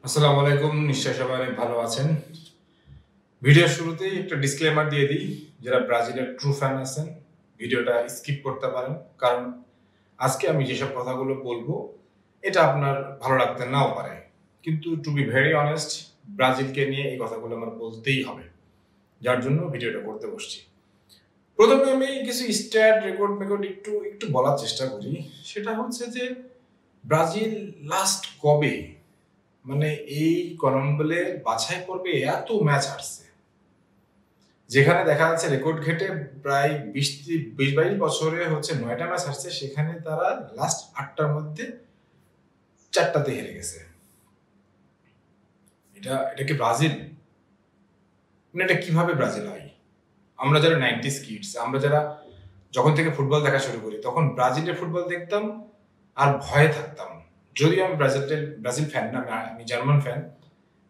আসসালামু আলাইকুম, নিশ্চয় সবাই অনেক ভালো আছেন। ভিডিওর শুরুতেই একটা ডিসক্লেমার দিয়ে দিই, যারা ব্রাজিলের ট্রু ফ্যান আছেন ভিডিওটা স্কিপ করতে পারেন, কারণ আজকে আমি যেসব কথাগুলো বলবো এটা আপনার ভালো লাগতে নাও পারে, কিন্তু টু বি ভেরি অনেস্ট ব্রাজিলকে নিয়ে এই কথাগুলো আমার বলতেই হবে, যার জন্য ভিডিওটা করতে বসছি। প্রথমে আমি কিছু স্ট্যাট রেকর্ড একটু একটু বলার চেষ্টা করি। সেটা হচ্ছে যে ব্রাজিল লাস্ট কবে, মানে এই কলম্বোলে বাছাই পর্বে এত ম্যাচ হারছে, যেখানে দেখা যাচ্ছে রেকর্ড ঘেটে প্রায় 20-22 বছরে হচ্ছে 9টা ম্যাচ হারছে, সেখানে তারা লাস্ট 8টার মধ্যে 4টাতে হেরে গেছে। এটা এটা কি ব্রাজিল? মানে এটা কিভাবে ব্রাজিল হয়? আমরা যারা 90s কিডস, আমরা যারা যখন থেকে ফুটবল দেখা শুরু করি তখন ব্রাজিলের ফুটবল দেখতাম আর ভয়ে থাকতাম। যদিও আমি ব্রাজিল ফ্যান না, আমি জার্মান ফ্যান।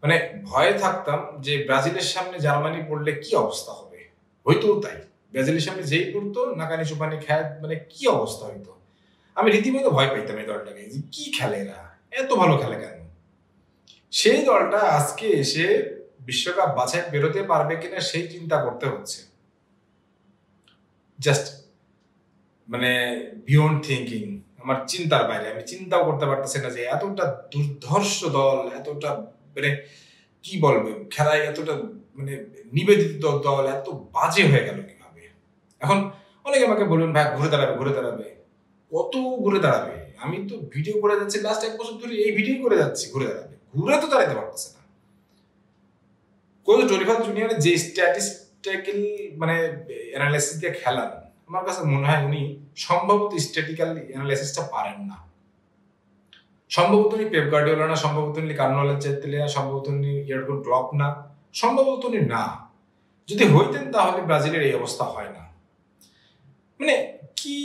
মানে ভয়ে থাকতাম যে ব্রাজিলের সামনে জার্মানি পড়লে কি অবস্থা হবে। হয়তো তাই, ব্রাজিলের সামনে যেই পড়তো নাকানি চুপানি খায়, মানে কি অবস্থা হইতো। আমি রীতিমতো ভয় পাইতাম এই দলটাকে, যে কি খেলে এরা, এত ভালো খেলে কেন। সেই দলটা আজকে এসে বিশ্বকাপ বাছাই বেরোতে পারবে কিনা সেই চিন্তা করতে হচ্ছে। জাস্ট মানে বিয়ন্ড থিঙ্কিং, আমার চিন্তার বাইরে। আমি চিন্তাও করতে পারতেছি না যে এতটা দুর্ধর্ষ দল, এতটা মানে কি বলবে, খেলায় এতটা মানে নিবেদিত দল এত বাজে হয়ে গেল কিভাবে। এখন অনেকে আমাকে বলবেন ভাই ঘুরে দাঁড়াবে ঘুরে দাঁড়াবে, কত ঘুরে দাঁড়াবে? আমি তো ভিডিও করে যাচ্ছি লাস্ট 1 বছর ধরে, এই ভিডিও করে যাচ্ছি ঘুরে দাঁড়াবে, ঘুরে তো দাঁড়াতে পারতেছে না। কোচ ডরিফাল জুনিয়রের যে স্ট্যাটিস্টিক্যাল মানে অ্যানালাইসিস দিয়ে খেলান, আমার কাছে মনে হয় উনি সম্ভবত স্ট্যাটিক্যাল অ্যানালাইসিসটা পারেন না। সম্ভবত উনি পেপ গার্ডিওলা না, সম্ভবত উনি কার্লোস আনচেলত্তি না, সম্ভবত উনি ইয়র্গেন ক্লপ না, সম্ভবত উনি না। যদি হইতেন তাহলে ব্রাজিলের এই অবস্থা হয় না। মানে কি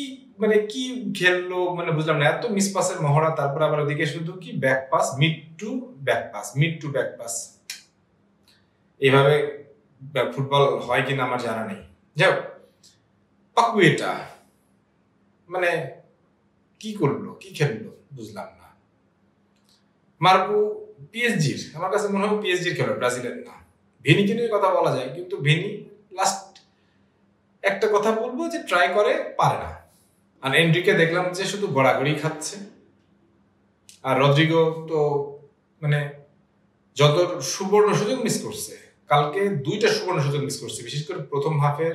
মানে কি খেললো মানে বুঝলাম না, এত মিস পাসের মহড়া, তারপর আবার ওদিকে শুধু কি back pass, mid to back pass, mid to back pass. এইভাবে ফুটবল হয় কিনা আমার জানা নেই। যাও পাকুয়েটা মানে কি করলো, কি খেললো বুঝলাম না। মার্কো পিএসজির, আমার কাছে মনে হয় পিএসজির খেলো, ব্রাজিলের না। ভিনিকে নিয়ে কথা বলা যায়, কিন্তু ভিনি লাস্ট একটা কথা বলবো যে ট্রাই করে, পারে না। আর এন্ড্রিকে দেখলাম যে শুধু গড়াগড়ি খাচ্ছে। আর রদ্রিগো তো মানে যত সুবর্ণ সুযোগ মিস করছে, কালকে 2টা সুবর্ণ সুযোগ মিস করছে, বিশেষ করে প্রথম হাফের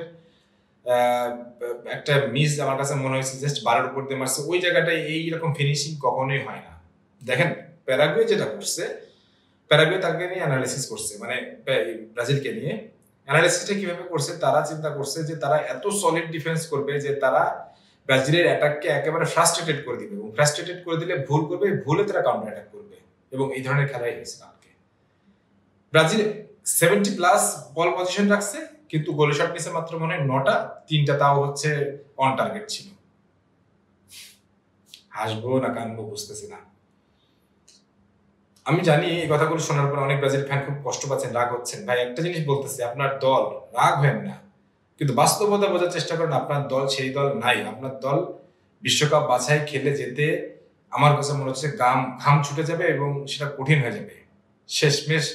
একটা মিস আমার কাছে মনে হয়েছে জাস্ট 12-র উপর দিয়ে মারছে। ওই জায়গাটায় এইরকম ফিনিশিং কখনোই হয় না। দেখেন প্যারাগুয়ে যেটা করছে, প্যারাগুয়ে তাকে নিয়ে অ্যানালাইসিস করছে, মানে ব্রাজিলকে নিয়ে অ্যানালাইসিসটা কিভাবে করছে, তারা চিন্তা করছে যে তারা এত সলিড ডিফেন্স করবে যে তারা ব্রাজিলের অ্যাটাককে একেবারে ফ্রাস্ট্রেটেড করে দিবে, এবং ফ্রাস্ট্রেটেড করে দিলে ভুল করবে, ভুলে তারা কাউন্টার অ্যাটাক করবে, এবং এই ধরনের খেলাই হয়েছে কালকে। ব্রাজিল 70+ বল পজিশন রাখছে, কিন্তু গোল শট নিছে মাত্র মনে হয় 9টা, 3টা তাও হচ্ছে অন টার্গেট ছিল। হাসবো না কানবো বুঝতেছি না। আমি জানি এই কথাগুলো শোনার পর অনেক ব্রাজিল ফ্যান খুব কষ্ট পাচ্ছেন, রাগ হচ্ছেন। ভাই একটা জিনিস বলতেছি, আপনার দল, রাগ হেন না, কিন্তু বাস্তবতা বোঝার চেষ্টা করেন। আপনার দল সেই দল নাই। আপনার দল বিশ্বকাপ বাছাই খেলে যেতে আমার কাছে মনে হচ্ছে ঘাম ছুটে যাবে, এবং সেটা কঠিন হয়ে যাবে। শেষমেশ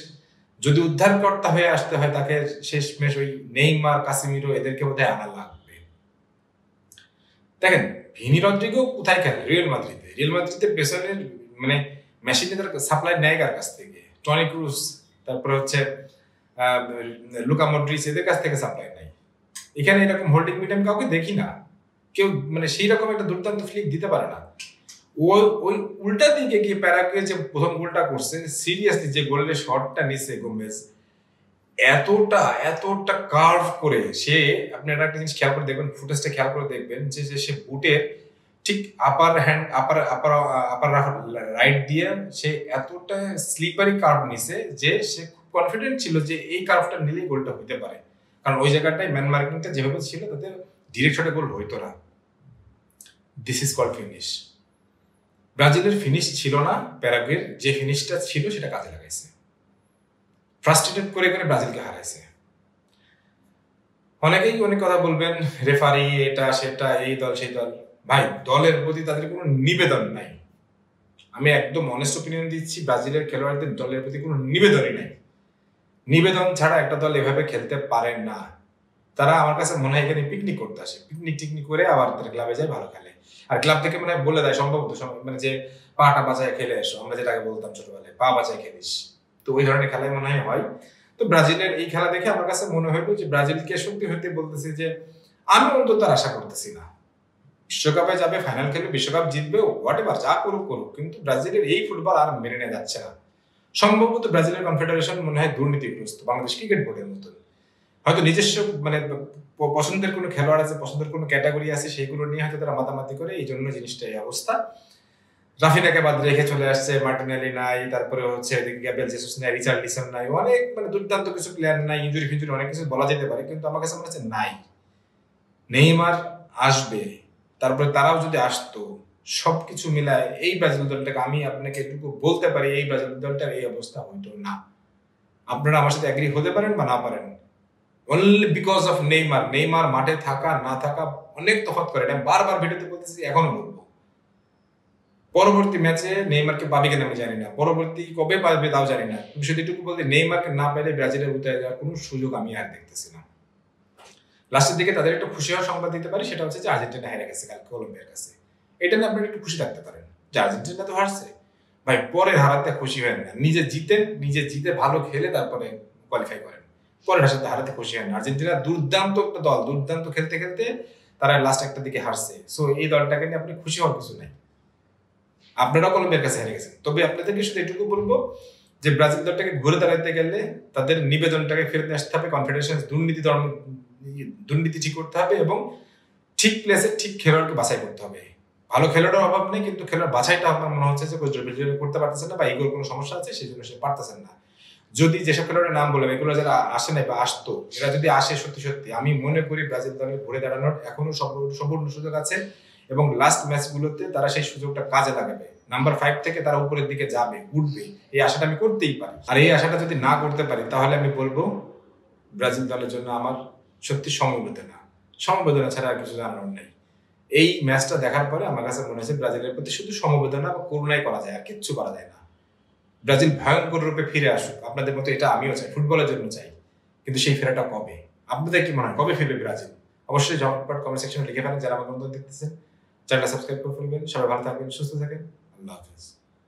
যদি উদ্ধারকর্তা হয়ে আসতে হয় তাকে, শেষমেশ ওই নেইমার, কাসিমিরো এদেরকে বোধহয় আনা লাগবে। দেখেন ভিনি রদ্রিগো কোথায় খেলে? রিয়াল মাদ্রিদে। রিয়াল মাদ্রিদের পেছনের মানে মেশিনে তার সাপ্লাই নেয় কার কাছ থেকে? টনি ক্রুজ, তারপরে হচ্ছে লুকা মডরিচ, এদের কাছ থেকে সাপ্লাই নেয়। এখানে এরকম হোল্ডিং মিডিয়াম কাউকে দেখি না। কেউ মানে সেই রকম একটা দুর্দান্ত ফ্লিক দিতে পারে না। ওই উল্টা দিকে গিয়ে প্যারাগুয়ে যে প্রথম গোলটা করছে, সিরিয়াসলি যে গোলের শটটা নিছে গোমেজ, এতটা কার্ভ করে সে, আপনি একটা জিনিস খেয়াল করে দেখবেন, ফুটেজটা খেয়াল করে দেখবেন যে সে বুটের ঠিক আপার হ্যান্ড আপার রাইট দিয়ে সে এতটা স্লিপারি কার্ভ নিছে যে সে খুব কনফিডেন্ট ছিল যে এই কার্ভটা নিলেই গোলটা হইতে পারে, কারণ ওই জায়গাটায় ম্যান মার্কিংটা যেভাবে ছিল তাতে ডিরেক্ট শটে গোল হইতো না। This is called finish. ব্রাজিলের ফিনিশ ছিল না, প্যারাগুয়ের যে ফিনিশটা ছিল সেটা কাজে লাগাইছে, ফ্রাস্ট্রেটেড করে করে ব্রাজিলকে হারাইছে। অনেকেই অনেক কথা বলবেন, রেফারি এটা সেটা, এই দল সেই দল। ভাই দলের প্রতি তাদের কোনো নিবেদন নাই। আমি একদম অনেস্ট ওপিনিয়ন দিচ্ছি, ব্রাজিলের খেলোয়াড়দের দলের প্রতি কোনো নিবেদনই নাই। নিবেদন ছাড়া একটা দল এভাবে খেলতে পারে না। তারা আমার কাছে মনে হয় এখানে পিকনিক করতে আসে, পিকনিক টিকনিক করে আবার তারা ক্লাবে যায় ভালো খেলে, আর ক্লাব থেকে মানে বলে দেয় সম্ভবত মানে যে পাটা বাঁচায় খেলে এসো, আমরা যেটাকে বলতাম ছোটবেলায় পা বাঁচায় খেলিস, তো ওই ধরনের খেলায় মনে হয়। তো ব্রাজিলের এই খেলা দেখে আমার কাছে মনে হইলো যে ব্রাজিলকে সত্যি হইতে বলতেছি যে আমি অন্তত তার আশা করতেছি না বিশ্বকাপে যাবে, ফাইনাল খেলবে, বিশ্বকাপ জিতবে, হোয়াট এভার যা করুক করুক, কিন্তু ব্রাজিলের এই ফুটবল আর মেনে নেওয়া যাচ্ছে না। সম্ভবত ব্রাজিলের কনফেডারেশন মনে হয় দুর্নীতিগ্রস্ত, বাংলাদেশ ক্রিকেট বোর্ডের মতন। হয়তো নিজস্ব মানে পছন্দের কোনো খেলোয়াড় আছে, পছন্দের কোনো ক্যাটাগরি আছে, সেইগুলো নিয়ে হয়তো তারা মাতামাতি করে, এই জন্য জিনিসটা এই অবস্থা। রাফিনাকে বাদ রেখে চলে আসছে, মার্টিনেলি নাই, তারপরে হচ্ছে গ্যাব্রিয়েল জেসুস নাই, রিচার্লিসন নাই, অনেক মানে দুর্দান্ত কিছু প্লেয়ার নাই, ইনজুরি ফিনজুরি অনেক কিছু বলা যেতে পারে, কিন্তু আমার কাছে মনে হচ্ছে নাই। নেইমার আসবে, তারপরে তারাও যদি আসতো, সবকিছু মিলায় এই ব্রাজিল দলটাকে আমি আপনাকে এটুকু বলতে পারি এই ব্রাজিল দলটার এই অবস্থা হইতো না। আপনারা আমার সাথে এগ্রি হতে পারেন বা না পারেন, only because of Neymar. Neymar মাঠে থাকা না থাকা অনেক তফাৎ করে, এটা বারবার ভিডিওতে বলতেছি, এখনো বলবো। পরবর্তী ম্যাচে নেইমারকে পাবে কিনা আমি জানি না, পরবর্তী কবে পাবে তাও জানি না, শুধু এটুকু বলতে নেইমারকে না পেলে ব্রাজিলের উঠে যাওয়ার কোনো সুযোগ আমি আর দেখতেছি না। লাস্টের দিকে তাদের একটু খুশি হওয়ার সংবাদ দিতে পারি, সেটা হচ্ছে যে আর্জেন্টিনা হেরে গেছে কালকে কলম্বিয়ার কাছে। এটা নিয়ে আপনারা একটু খুশি থাকতে পারেন যে আর্জেন্টিনা তো হারছে, ভাই পরের হারাতে খুশি হয় না, নিজে জিতেন, নিজে জিতে ভালো খেলে তারপরে কোয়ালিফাই করেন, পরের সাথে হারাতে খুশি হয় না। আর্জেন্টিনা দুর্দান্ত একটা দল, দুর্দান্ত খেলতে খেলতে তারা লাস্ট একটা দিকে হারছে, সো এই দলটাকে নিয়ে আপনি খুশি হওয়ার কিছু নাই। আপনারা কলম্বিয়ার কাছে হেরে গেছেন, তবে আপনাদেরকে শুধু এটুকু বলবো যে ব্রাজিল দলটাকে ঘুরে দাঁড়াতে গেলে তাদের নিবেদনটাকে ফেরত আসতে হবে, কনফেডারেশন দুর্নীতি ঠিক করতে হবে এবং ঠিক প্লেসে ঠিক খেলোয়াড়কে বাছাই করতে হবে। ভালো খেলোয়াড়ের অভাব নেই, কিন্তু খেলোয়াড় বাছাইটা আপনার মনে হচ্ছে যে করতে পারতেছেন না বা এগুলোর কোনো সমস্যা আছে, সেই জন্য সে পারতেছেন না। যদি যেসব খেলোয়াড়ের নাম বললাম এগুলো যারা আসে নাই বা আসতো, এরা যদি আসে সত্যি সত্যি, আমি মনে করি ব্রাজিল দলের ঘুরে দাঁড়ানোর এখনো সম্পূর্ণ সুযোগ আছে এবং লাস্ট ম্যাচগুলোতে তারা সেই সুযোগটা কাজে লাগাবে, নাম্বার 5 থেকে তারা উপরের দিকে যাবে, উঠবে, এই আশাটা আমি করতেই পারি। আর এই আশাটা যদি না করতে পারি তাহলে আমি বলবো ব্রাজিল দলের জন্য আমার সত্যি সমবেদনা ছাড়া আর কিছু জানানোর নেই। এই ম্যাচটা দেখার পরে আমার কাছে মনে হয়েছে ব্রাজিলের প্রতি শুধু সমবেদনা বা করুণাই করা যায়, আর কিচ্ছু করা যায় না। ব্রাজিল ভয়ঙ্কর রূপে ফিরে আসুক, আপনাদের মতো এটা আমিও চাই, ফুটবলের জন্য চাই, কিন্তু সেই ফেরাটা কবে? আপনাদের কি মনে হয় কবে ফিরবে ব্রাজিল? অবশ্যই ঝটপট কমেন্ট সেকশনে লিখে ফেলেন যারা আমার বন্ধু দেখতেছেন। চ্যানেলটা সাবস্ক্রাইব করে ফেলবেন। সবাই ভালো থাকবেন, সুস্থ থাকেন, আল্লাহ হাফেজ।